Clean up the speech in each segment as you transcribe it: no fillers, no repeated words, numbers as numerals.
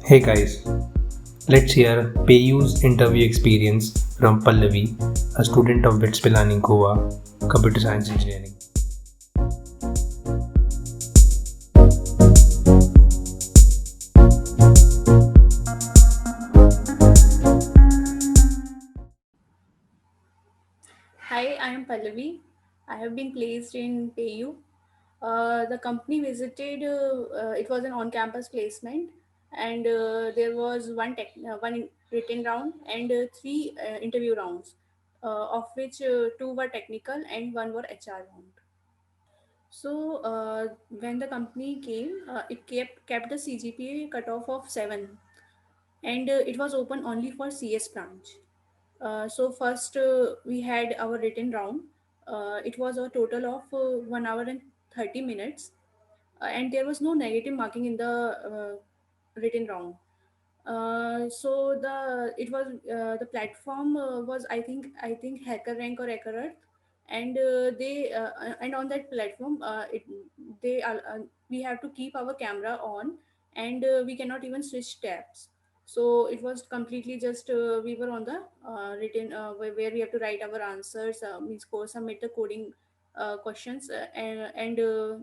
Hey guys, let's hear Payu's interview experience from Pallavi, a student of BITS Pilani, Goa, Computer Science Engineering. Hi, I am Pallavi. I have been placed in PayU. The company visited, it was an on campus placement, and there was one written round and three interview rounds, of which two were technical and one were HR round. So, when the company came, it kept the CGPA cutoff of 7, and it was open only for CS branch. So first we had our written round. It was a total of 1 hour and 30 minutes, and there was no negative marking in the written round. So the platform was I think HackerRank or HackerEarth, and and on that platform they are we have to keep our camera on, and we cannot even switch tabs. So it was completely just we were on the written where we have to write our answers, means submit the coding questions, and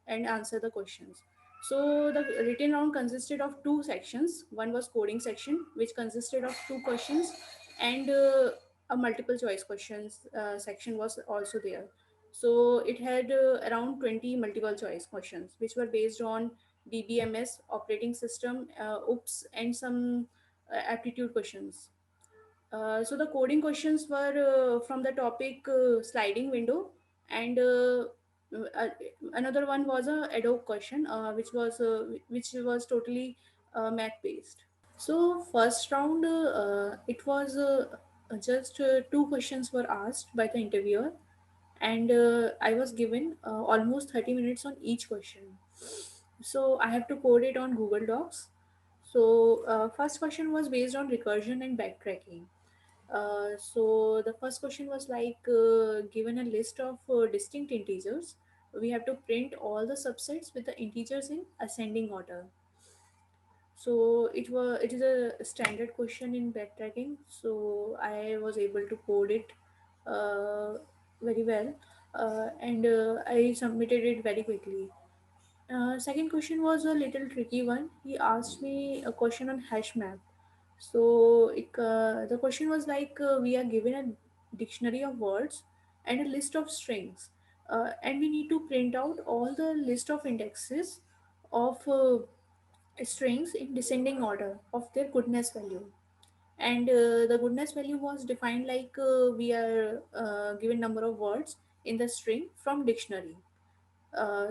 answer the questions. So the written round consisted of two sections. One was coding section, which consisted of two questions, and a multiple choice questions section was also there. So it had around 20 multiple choice questions, which were based on DBMS, operating system, OOPS, and some aptitude questions. So the coding questions were from the topic sliding window, and uh, another one was a ad hoc question, which was totally math based. So first round, it was just two questions were asked by the interviewer, and I was given almost 30 minutes on each question. So I have to code it on Google Docs. So first question was based on recursion and backtracking. So the first question was like, given a list of distinct integers, we have to print all the subsets with the integers in ascending order. So it is a standard question in backtracking. So I was able to code it uh, very well, and I submitted it very quickly. Second question was a little tricky one. He asked me a question on hash map. So the question was like, we are given a dictionary of words and a list of strings, and we need to print out all the list of indexes of strings in descending order of their goodness value. And the goodness value was defined like, we are given number of words in the string from dictionary.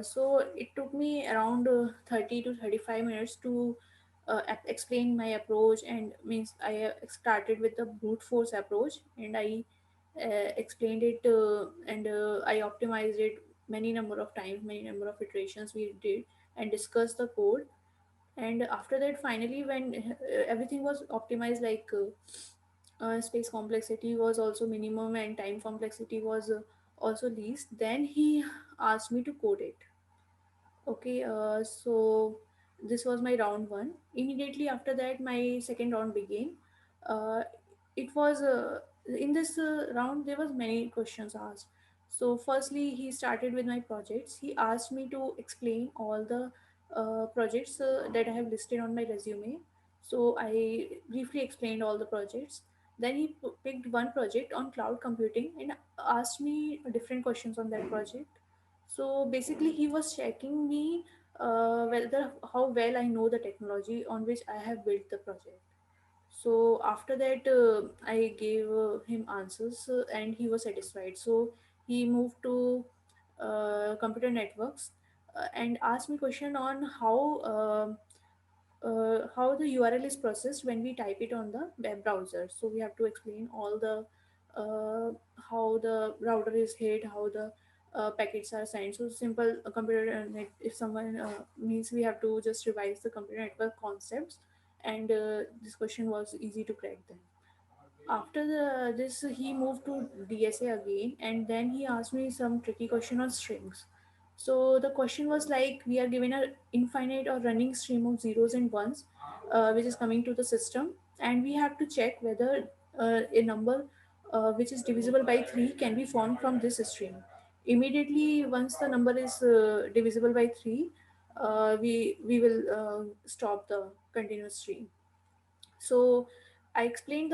So it took me around 30 to 35 minutes to explain my approach, and means I started with the brute force approach, and I explained it, and I optimized it many number of times, many number of iterations we did, and discussed the code. And after that, finally, when everything was optimized, like space complexity was also minimum and time complexity was also least, then he asked me to code it. Okay, so this was my round one. Immediately after that, my second round began. Uh, it was in this round there was many questions asked. So firstly, he started with my projects. He asked me to explain all the projects that I have listed on my resume. So I briefly explained all the projects. Then he picked one project on cloud computing and asked me different questions on that project. So basically, he was checking me whether how well I know the technology on which I have built the project. So after that, I gave him answers, and he was satisfied. So he moved to computer networks, and asked me question on how the URL is processed when we type it on the web browser. So we have to explain all the how the router is hit, how the packets are sent. So simple computer net. If someone means, we have to just revise the computer network concepts, and this question was easy to crack then. After this, he moved to DSA again, and then he asked me some tricky question on strings. So the question was like, we are given a infinite or running stream of zeros and ones, which is coming to the system, and we have to check whether a number which is divisible by 3 can be formed from this stream. Immediately, once the number is divisible by 3, we will stop the continuous stream. So I explained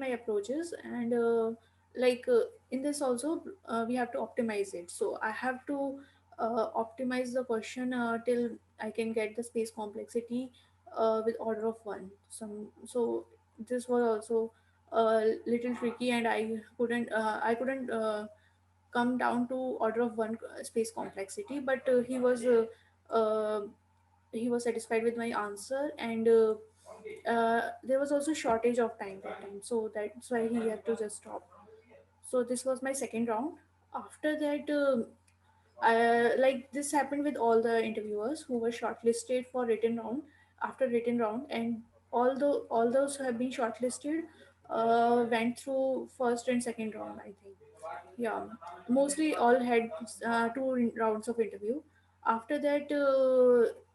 my approaches, and in this also we have to optimize it. So I have to optimize the question till I can get the space complexity with order of 1. So this was also a little tricky, and I couldn't come down to order of 1 space complexity, but uh, he was satisfied with my answer, and there was also shortage of time that time, so that's why he had to just stop. So this was my second round. After that, like this happened with all the interviewers who were shortlisted for written round. After written round, and all those who have been shortlisted went through first and second round, I think. Yeah, mostly all had two rounds of interview. After that,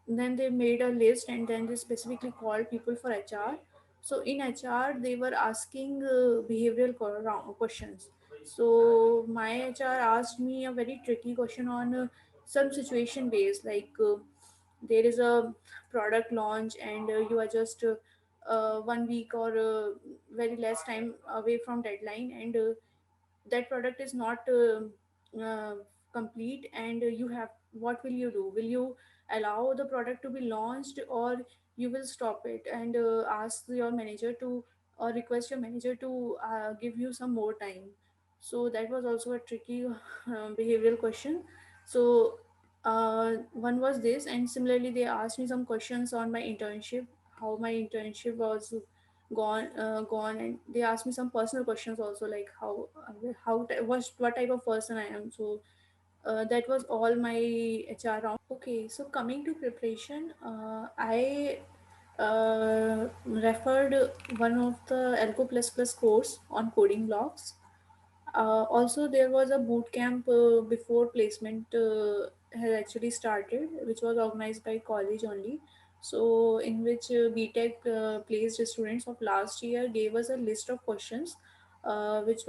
then they made a list, and then they specifically called people for HR. So in HR, they were asking behavioral questions. So my HR asked me a very tricky question on some situation based, like there is a product launch, and you are just 1 week or very less time away from deadline, and that product is not complete, and you have, what will you do? Will you allow the product to be launched, or you will stop it and ask your manager to, or request your manager to give you some more time? So that was also a tricky behavioral question. So one was this, and similarly they asked me some questions on my internship, how my internship was gone, and they asked me some personal questions also, like what type of person I am. So that was all my HR round. Okay, so coming to preparation, I referred one of the Algo plus plus course on coding blocks. Also, there was a boot camp before placement had actually started, which was organized by college only. So, in which BTech placed students of last year gave us a list of questions, which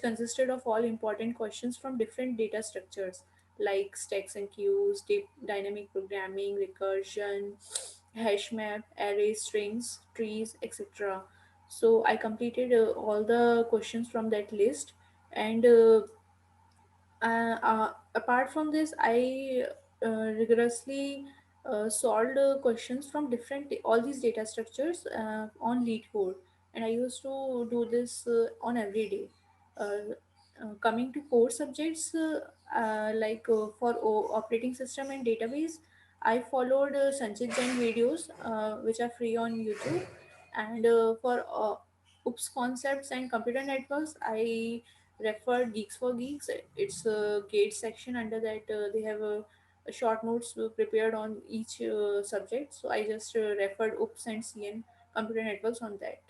consisted of all important questions from different data structures like stacks and queues, dynamic programming, recursion, hash map, array strings, trees, etc. So I completed all the questions from that list, and apart from this, I rigorously solved questions from different all these data structures on lead code, and I used to do this on every day. Coming to core subjects, for operating system and database, I followed Sanchit Jain videos, which are free on YouTube, and for OOPS concepts and computer networks, I referred Geeks for Geeks. It's a gate section. Under that, they have a short notes prepared on each subject. So I just referred OOPS and CN computer networks on that.